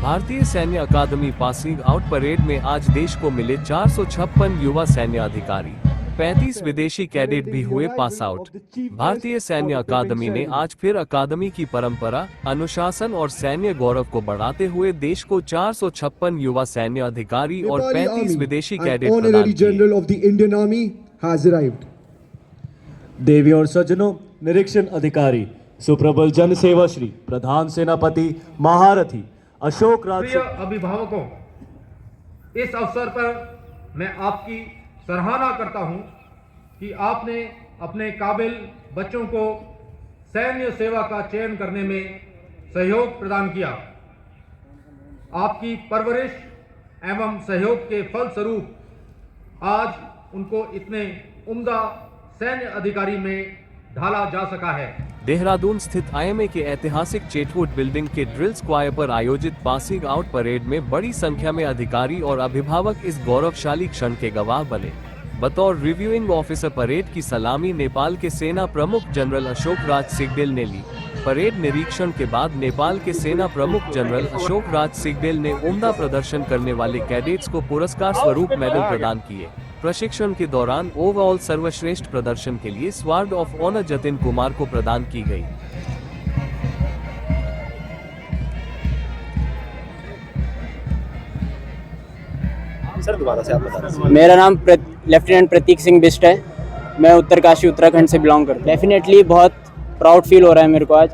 भारतीय सैन्य अकादमी passing out parade में आज देश को मिले 456 युवा सैन्य अधिकारी। 35 विदेशी कैडेट भी हुए पास आउट। भारतीय सैन्य अकादमी ने आज फिर अकादमी की परंपरा, अनुशासन और सैन्य गौरव को बढ़ाते हुए देश को 456 युवा सैन्य अधिकारी और 35 विदेशी कैडेट प्रदान किए। देवी और सज्जनों, निरीक्षण अधिकारी सुप्रबल जन सेवा श्री प्रधान सेनापति महारथी अशोक राज। प्रिय अभिभावकों, इस अवसर पर मैं आपकी सराहना करता हूं कि आपने अपने काबिल बच्चों को सैन्य सेवा का चयन करने में सहयोग प्रदान किया। आपकी परवरिश एवं सहयोग के फलस्वरूप आज उनको इतने उम्दा सैन्य अधिकारी में ढाला जा सका है। देहरादून स्थित आईएमए के ऐतिहासिक चेटवुड बिल्डिंग के ड्रिल स्क्वायर पर आयोजित पासिंग आउट परेड में बड़ी संख्या में अधिकारी और अभिभावक इस गौरवशाली क्षण के गवाह बने। बतौर रिव्यूइंग ऑफिसर परेड की सलामी नेपाल के सेना प्रमुख जनरल अशोक राज सिग्देल ने ली। परेड निरीक्षण के बाद नेपाल के सेना प्रमुख जनरल अशोक राज सिग्देल ने उम्दा प्रदर्शन करने वाले कैडेट्स को पुरस्कार स्वरूप मेडल प्रदान किए। प्रशिक्षण के दौरान ओवरऑल सर्वश्रेष्ठ प्रदर्शन के लिए sword of honour Jatin Kumar को प्रदान की गई। सर दोबारा से आप बता। मेरा नाम लेफ्टिनेंट प्रतीक सिंह बिस्ट है। मैं उत्तरकाशी उत्तराखंड से बिलोंग करता हूँ। डेफिनेटली बहुत प्राउड फील हो रहा है मेरे को आज।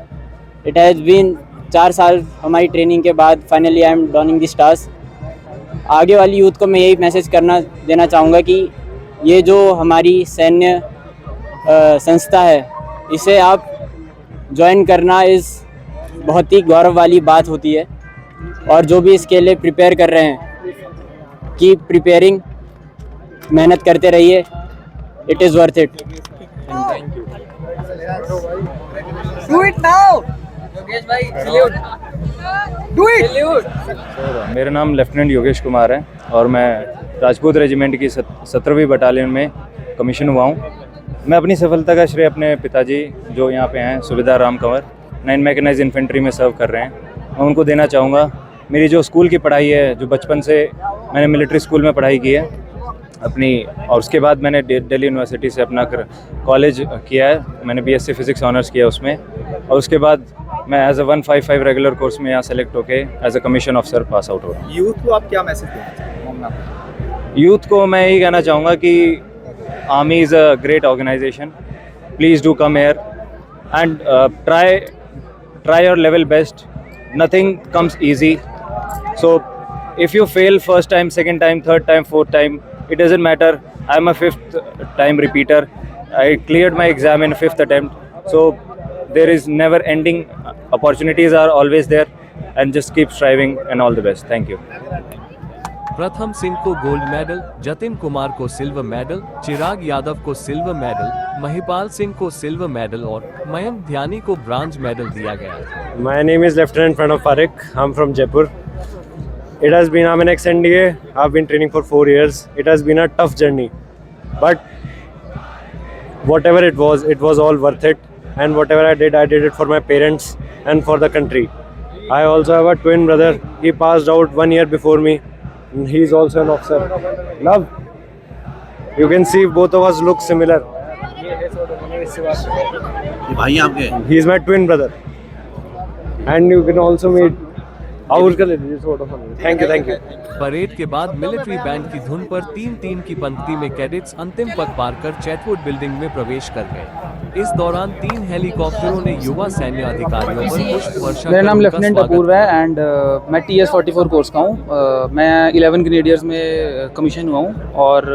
इट हैज़ बीन 4 साल हमारी ट्रेनिंग के बाद finally I am dawning the stars. आगे वाली यूथ को मैं यही मैसेज देना चाहूँगा कि ये जो हमारी सैन्य संस्था है, इसे आप ज्वाइन करना बहुत ही गौरव वाली बात होती है। और जो भी इसके लिए प्रिपेयर कर रहे हैं, कीप प्रिपेयरिंग, मेहनत करते रहिए, it is worth it. Thank you. Do it now Yogesh भाई, salute, do it, salute. Sir, मेरा नाम लेफ्टिनेंट योगेश कुमार है और मैं राजपूत रेजिमेंट की 17वीं बटालियन में कमीशन हुआ हूँ। मैं अपनी सफलता का श्रेय अपने पिताजी जो यहाँ पे हैं, सूबेदार राम कंवर 9 मैकेनाइज्ड इन्फेंट्री में सर्व कर रहे हैं, मैं उनको देना चाहूँगा। मेरी जो स्कूल की पढ़ाई है, जो बचपन से मैंने मिलिट्री स्कूल में पढ़ाई की है अपनी, और उसके बाद मैंने दिल्ली यूनिवर्सिटी से अपना कॉलेज किया है। मैंने बीएससी फिजिक्स ऑनर्स किया उसमें, और उसके बाद मैं एज अ 155 रेगुलर कोर्स में यहाँ सेलेक्ट होके as a commission officer pass out हो रहा हूँ। यूथ को आप क्या मैसेज देना चाहेंगे? यूथ को मैं यही कहना चाहूँगा कि army is a great organisation. Please do come here and try your level best. Nothing comes easy, so if you fail first time, second time, third time, fourth time, it doesn't matter. I am a 5th time repeater. I cleared my exam in 5th attempt, so there is never ending. Opportunities are always there, and just keep striving, and all the best. Thank you. प्रथम सिंह को gold medal, Jatin Kumar को silver medal, चिराग यादव को silver medal, Mahipal Singh को silver medal और मयंक ध्यानी को bronze medal दिया गया। My name is Lieutenant Pranav Parekh. I'm from Jaipur. I'm an ex-NDA. I've been training for 4 years. It has been a tough journey, but whatever it was all worth it. And whatever I did it for my parents and for the country. I also have a twin brother. He passed out 1 year before me. He's also an officer. Love. You can see both of us look similar. भाई आपके? He is my twin brother. And you can also meet. Thank you. Parade के बाद military band की धुन पर 3-3 की पंक्ति में कैडेट्स अंतिम पग पार कर चेटवुड बिल्डिंग में प्रवेश कर गए। इस दौरान 3 हेलीकॉप्टरों ने युवा सैन्य अधिकारियों पर पुष्प वर्षा। मेरा नाम लेफ्टिनेंट अपूर्व है एंड मैं TS-44 कोर्स का हूँ। मैं 11 ग्रेडियर्स में कमीशन हुआ हूँ और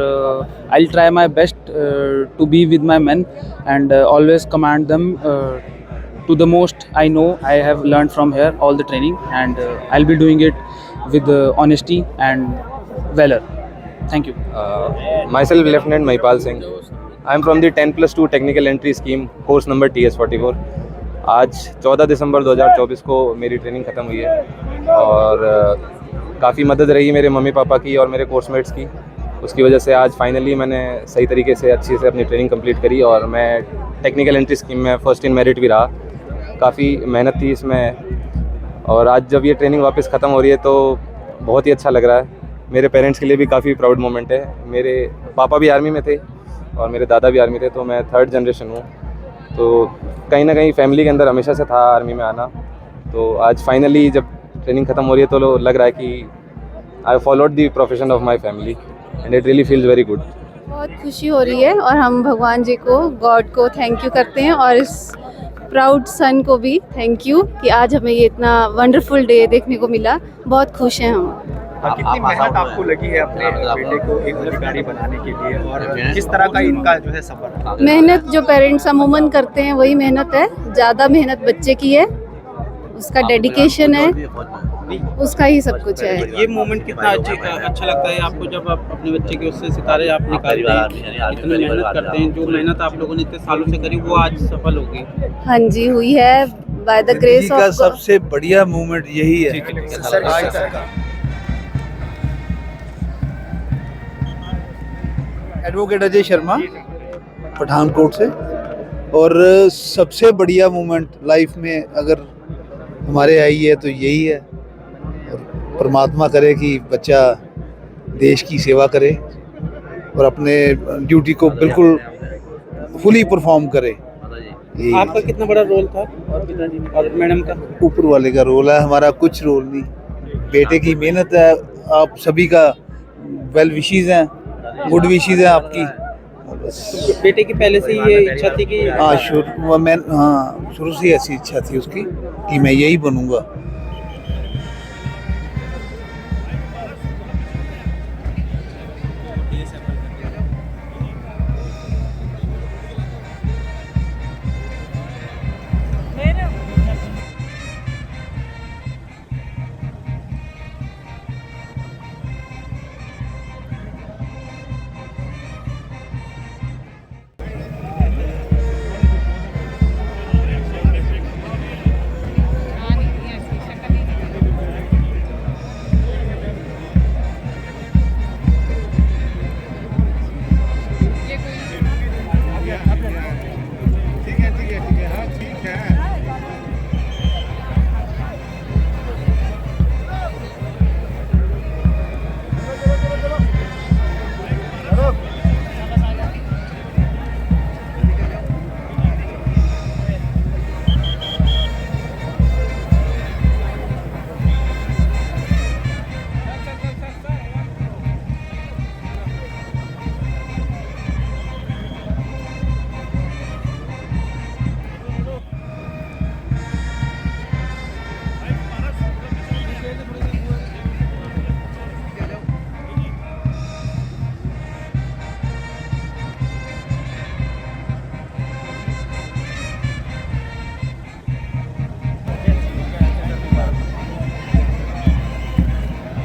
I will try my best to be with my man and always command them to the most I know. I have learned from here all the training, and I'll be doing it with honesty and valor. Thank you. Myself Lieutenant Mahipal Singh. I am from the 10+2 technical entry scheme, course number TS-44. आज 14 दिसंबर 2024 को मेरी training ख़त्म हुई है और काफ़ी मदद रही मेरे मम्मी पापा की और मेरे कोर्समेट्स की। उसकी वजह से आज फाइनली मैंने सही तरीके से अच्छी से अपनी ट्रेनिंग कंप्लीट करी और मैं टेक्निकल एंट्री स्कीम में फर्स्ट इन मेरिट भी रहा। काफ़ी मेहनत थी इसमें और आज जब ये ट्रेनिंग वापस ख़त्म हो रही है तो बहुत ही अच्छा लग रहा है। मेरे पेरेंट्स के लिए भी काफ़ी प्राउड मोमेंट है। मेरे पापा भी आर्मी में थे और मेरे दादा भी आर्मी थे, तो मैं 3rd जनरेशन हूँ। तो कहीं ना कहीं फैमिली के अंदर हमेशा से था आर्मी में आना। तो आज फाइनली जब ट्रेनिंग ख़त्म हो रही है तो लग रहा है कि I followed the profession of my family and it really feels very good. बहुत खुशी हो रही है और हम भगवान जी को, गॉड को थैंक यू करते हैं और इस प्राउड सन को भी थैंक यू कि आज हमें ये इतना वंडरफुल डे देखने को मिला। बहुत खुश हैं हम। कितनी मेहनत आपको लगी है अपने बेटे को एक अधिकारी बनाने के लिए, और किस तरह का इनका जो है सफर? मेहनत जो पेरेंट्स अमूमन करते हैं वही मेहनत है, ज़्यादा मेहनत बच्चे की है, उसका डेडिकेशन है, उसका ही सब कुछ है। ये मोमेंट कितना अच्छा लगता है आपको जब आप अपने बच्चे के उससे सितारे आप निकालते हैं, इतनी मेहनत करते हैं, जो मेहनत आप लोगों ने इतने सालों से करी वो आज सफल होगी? हाँ जी, हुई है बाय द ग्रेस ऑफ। सबसे बढ़िया मोमेंट यही है। एडवोकेट अजय शर्मा, पठानकोट से। और सबसे बढ़िया मोमेंट लाइफ में अगर हमारे आई है तो यही है, और परमात्मा करे कि बच्चा देश की सेवा करे और अपने ड्यूटी को बिल्कुल फुली परफॉर्म करे। आपका कितना बड़ा रोल था और पिताजी और मैडम का? ऊपर वाले का रोल है, हमारा कुछ रोल नहीं। बेटे की मेहनत है, आप सभी का वेल विशेस हैं, गुड विशेस हैं आपकी। तो बेटे की पहले से ये इच्छा थी कि शुरू से ऐसी इच्छा थी उसकी कि मैं यही बनूंगा।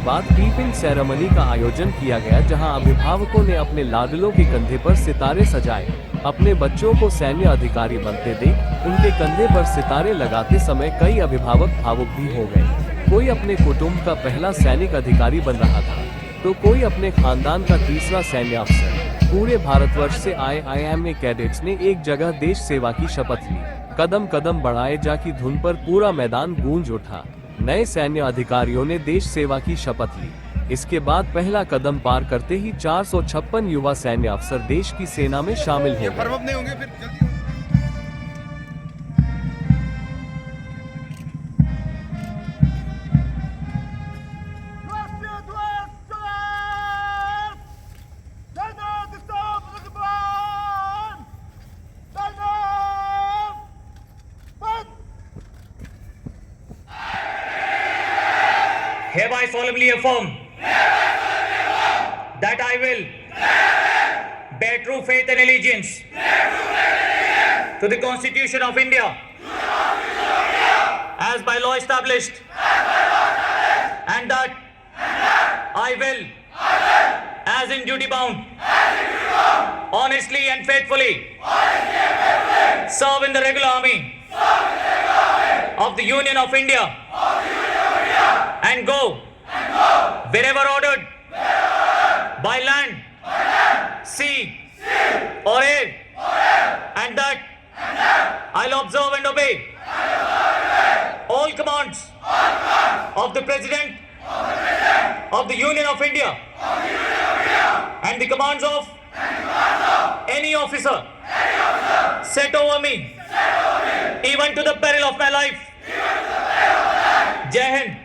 बाद ब्रीफिंग सेरेमनी का आयोजन किया गया, जहां अभिभावकों ने अपने लाडलों के कंधे पर सितारे सजाए। अपने बच्चों को सैन्य अधिकारी बनते देख उनके कंधे पर सितारे लगाते समय कई अभिभावक भावुक भी हो गए। कोई अपने कुटुंब का पहला सैनिक अधिकारी बन रहा था, तो कोई अपने खानदान का तीसरा सैन्य अफसर। पूरे भारतवर्ष से आए IMA कैडेट्स ने एक जगह देश सेवा की शपथ ली। कदम कदम बढ़ाए जा की धुन पर पूरा मैदान गूंज उठा। नए सैन्य अधिकारियों ने देश सेवा की शपथ ली। इसके बाद पहला कदम पार करते ही 456 युवा सैन्य अफसर देश की सेना में शामिल हो गए। Hereby solemnly affirm that I will bear true faith and allegiance to the Constitution of India as by law established, and that I will, as in duty bound, honestly and faithfully serve in the regular army of the Union of India and go wherever ordered by land, sea or air, and that I'll observe and obey all commands of the President of the Union of India and the commands of any officer set over me even to the peril of my life. Jai Hind.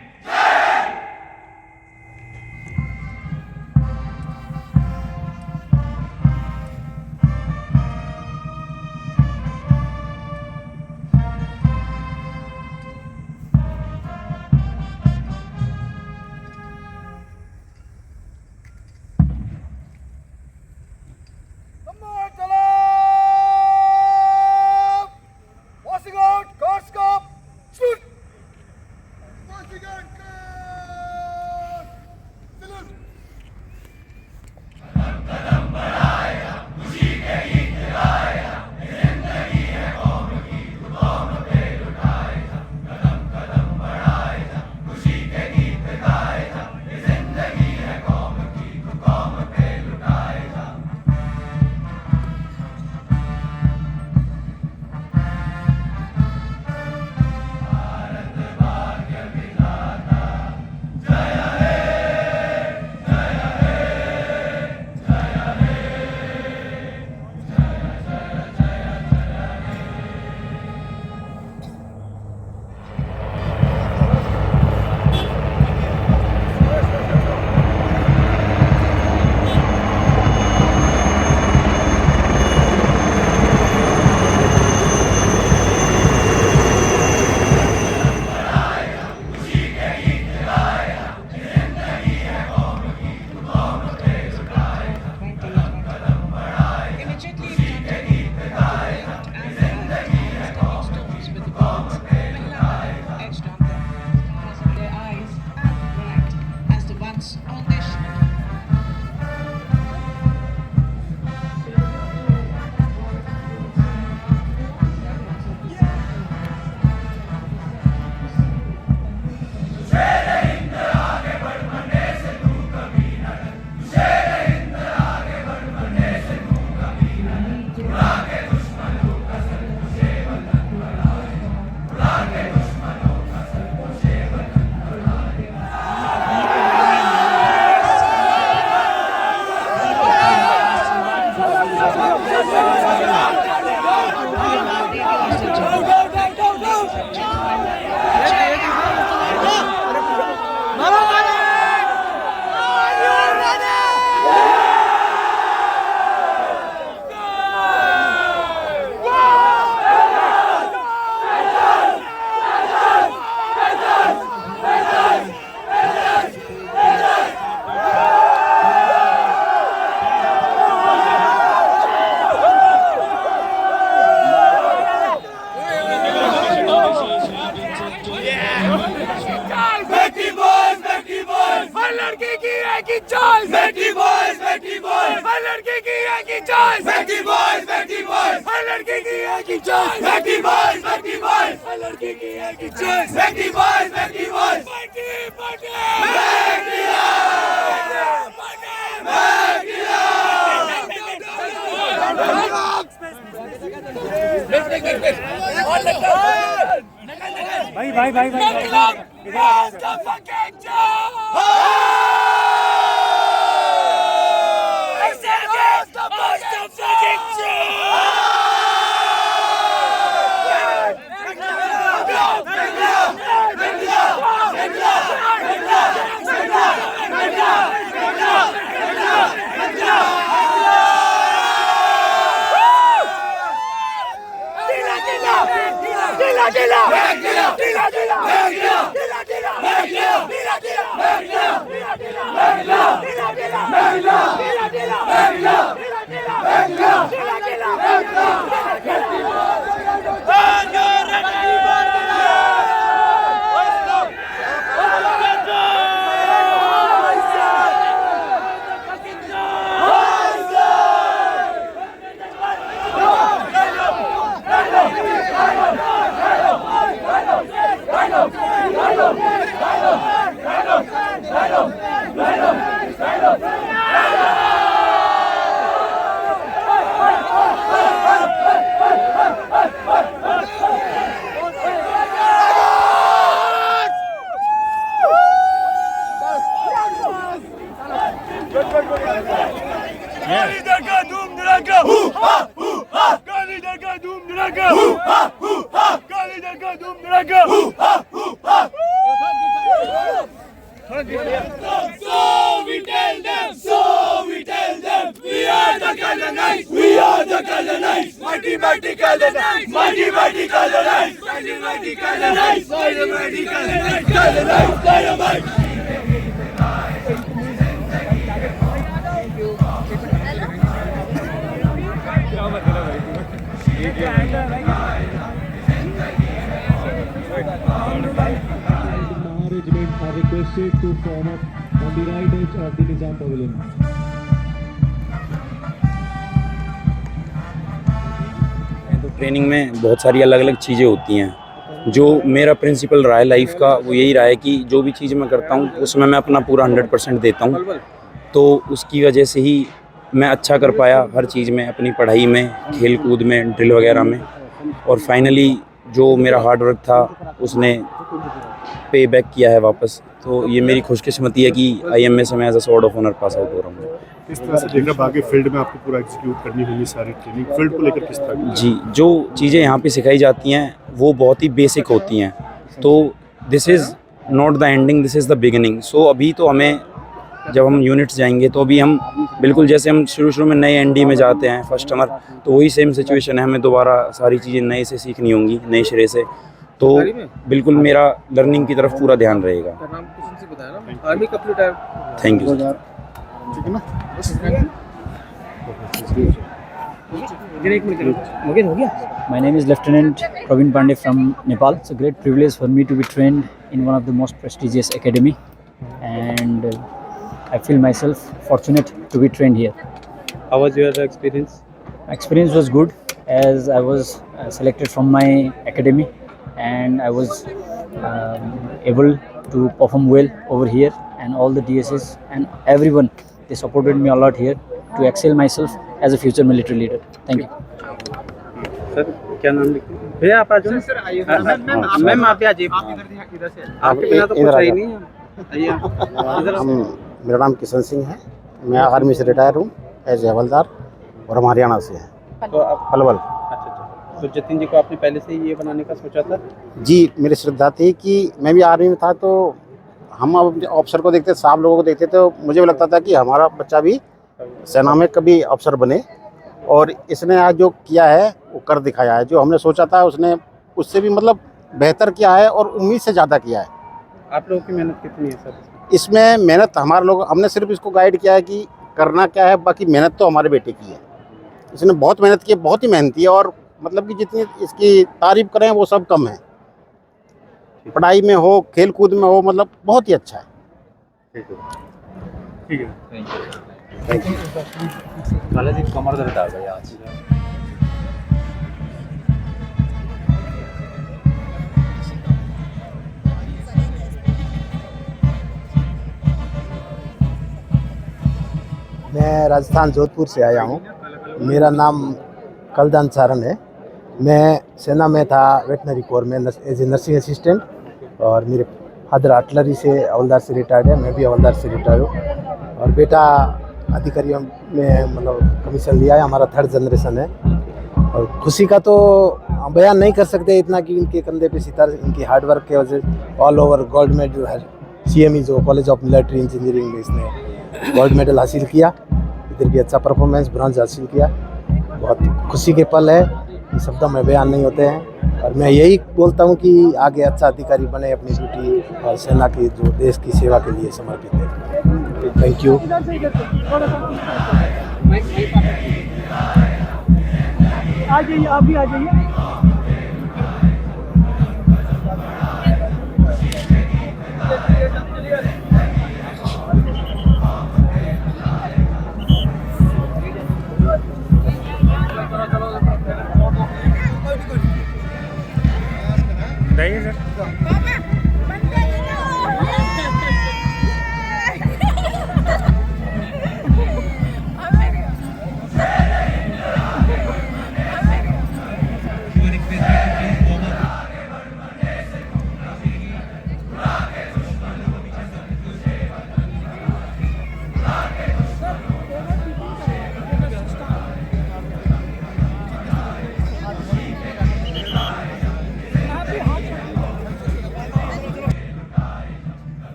Dila. Regiment are requested to form up on the right edge of the Nizam Pavilion. तो training में बहुत सारी अलग अलग चीज़ें होती हैं। जो मेरा प्रिंसिपल रहा है लाइफ का वो यही रहा है कि जो भी चीज़ मैं करता हूँ उसमें मैं अपना पूरा 100% देता हूँ। तो उसकी वजह से ही मैं अच्छा कर पाया हर चीज़ में, अपनी पढ़ाई में, खेल कूद में, ड्रिल वगैरह में। और फाइनली जो मेरा हार्ड वर्क था उसने पे बैक किया है वापस। तो ये मेरी खुशकिस्मती है कि IMA से मैं as a sword of honour pass out हो रहा हूँ। इस तरह से देख रहा बाकी फील्ड में आपको पूरा एग्जीक्यूट करनी होगी सारी ट्रेनिंग, फील्ड को लेकर किस तरह? जी, जो चीज़ें यहाँ पे सिखाई जाती हैं वो बहुत ही बेसिक होती हैं। तो this is not the ending, this is the beginning. So अभी तो हमें जब हम यूनिट्स जाएंगे तो अभी हम बिल्कुल जैसे हम शुरू में नए ND में जाते हैं फर्स्ट समर, तो वही सेम सिचुएशन है। हमें दोबारा सारी चीज़ें नए से सीखनी होंगी, नए सिरे से। तो बिल्कुल मेरा लर्निंग की तरफ पूरा ध्यान रहेगा। Thank you sir. My name is Lieutenant Praveen Pandey from Nepal. It's a great privilege for me to be trained in one of the most prestigious academy, and I feel myself fortunate to be trained here. How was your experience? Experience was good as I was selected from my academy, and I was able to perform well over here, and all the DSS and everyone, they supported me a lot here to excel myself as a future military leader. Thank you. Sir क्या नाम लिखते हैं? भैया आप आ जाओ। Ma'am आप आ जाइए। आपके बिना तो कुछ है ही नहीं। मेरा नाम किशन सिंह है, मैं आर्मी से रिटायर हूँ एज हवलदार, और हम हरियाणा से हैं, पलवल। अच्छा, तो जतिन जी को आपने पहले से ही ये बनाने का सोचा था? जी, मेरी श्रद्धा थी कि मैं भी आर्मी में था, तो हम अफसर को देखते, साहब लोगों को देखते, तो मुझे भी लगता था कि हमारा बच्चा भी सेना में कभी अफसर बने। और इसने आज जो किया है वो कर दिखाया है। जो हमने सोचा था उसने उससे भी मतलब बेहतर किया है, और उम्मीद से ज़्यादा किया है। आप लोगों की मेहनत कितनी है सर? इसमें मेहनत हमारे लोग, हमने सिर्फ इसको गाइड किया है कि करना क्या है, बाकी मेहनत तो हमारे बेटे की है। इसने बहुत मेहनत की है, बहुत ही मेहनती है, और मतलब कि जितनी इसकी तारीफ करें वो सब कम है। पढ़ाई में हो, खेल कूद में हो, मतलब बहुत ही अच्छा है। ठीक है, थैंक यू। कमर दर्द आ गया आज। मैं राजस्थान जोधपुर से आया हूँ। मेरा नाम कलदान सारन है। मैं सेना में था, वेटनरी कोर में एज ए नर्सिंग असिस्टेंट, और मेरे फादर आर्टिलरी से हवलदार से रिटायर्ड है। मैं भी हवलदार से रिटायर्ड हूँ, और बेटा अधिकारियों में मतलब कमीशन लिया है। हमारा 3rd जनरेशन है, और खुशी का तो बयान नहीं कर सकते इतना कि इनके कंधे पे सितार, इनकी हार्डवर्क के वजह से ऑल ओवर गोल्ड मेडल है। CME जो कॉलेज ऑफ मिलिट्री इंजीनियरिंग में इसने गोल्ड मेडल हासिल किया, इधर भी अच्छा परफॉर्मेंस, ब्रॉन्ज हासिल किया। बहुत खुशी के पल है, ये शब्दों में बयान नहीं होते हैं। और मैं यही बोलता हूँ कि आगे अच्छा अधिकारी बने, अपनी ड्यूटी और सेना की जो देश की सेवा के लिए समर्पित है। Thank you. आ जाइए, आप भी आ जाइए।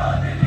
Vande